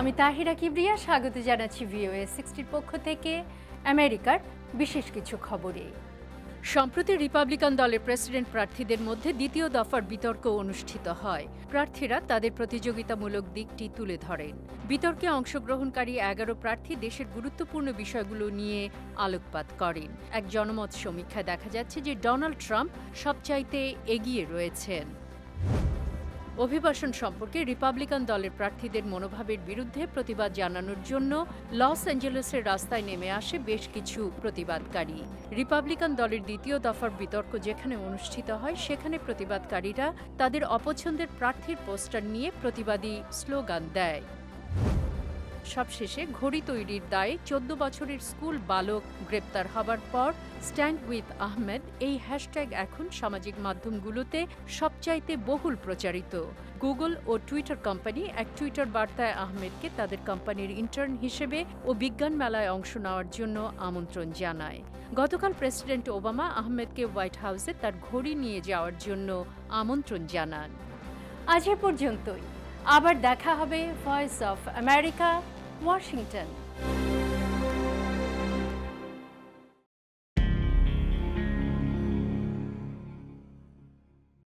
আমি তাহিরা কিবরিয়া স্বাগত জানাচ্ছি VOA 60 পক্ষ থেকে আমেরিকার বিশেষ কিছু খবরে। সম্প্রতি রিপাবলিকান দলের প্রেসিডেন্ট প্রার্থীদের মধ্যে দ্বিতীয় দফার বিতর্ক অনুষ্ঠিত হয়। প্রার্থীরা তাদের প্রতিযোগিতামূলক দিকটি তুলে ধরেন। বিতর্কে অংশগ্রহণকারী 11 প্রার্থী দেশের গুরুত্বপূর্ণ বিষয়গুলো নিয়ে আলোকপাত করেন। এক জনমত সমীক্ষায় দেখা যাচ্ছে যে ডোনাল্ড ট্রাম্প সবচাইতে এগিয়ে রয়েছেন। অভিবাসন সম্পর্কে রিপাবলিকান দলের প্রার্থীদের মনোভাবের বিরুদ্ধে প্রতিবাদ জানানোর জন্য লস অ্যাঞ্জেলেসের রাস্তায় নেমে আসে বেশ কিছু প্রতিবাদকারী। রিপাবলিকান দলের দ্বিতীয় দফার বিতর্ক যেখানে অনুষ্ঠিত হয় সেখানে প্রতিবাদকারীরা তাদের অপছন্দের প্রার্থীর পোস্টার নিয়ে প্রতিবাদী স্লোগান দেয়। সবশেষে ঘড়ি তৈরির দায়ে 14 বছরের স্কুল বালক গ্রেপ্তার হবার পর স্ট্যান্ড উইথ আহমেদ এই হ্যাশট্যাগ এখন সামাজিক মাধ্যমগুলোতে সবচাইতে বহুল প্রচারিত। গুগল ও টুইটার কোম্পানি এক টুইটার বার্তায় আহমেদকে তাদের কোম্পানির ইন্টার্ন হিসেবে ও বিজ্ঞান মেলায় অংশ নেওয়ার জন্য আমন্ত্রণ জানায়। গতকাল প্রেসিডেন্ট ওবামা আহমেদকে হোয়াইট হাউসে তার ঘড়ি নিয়ে যাওয়ার জন্য আমন্ত্রণ জানান। আজ এ পর্যন্তই। আবার দেখা হবে ভয়েস অফ আমেরিকা, ওয়াশিংটন।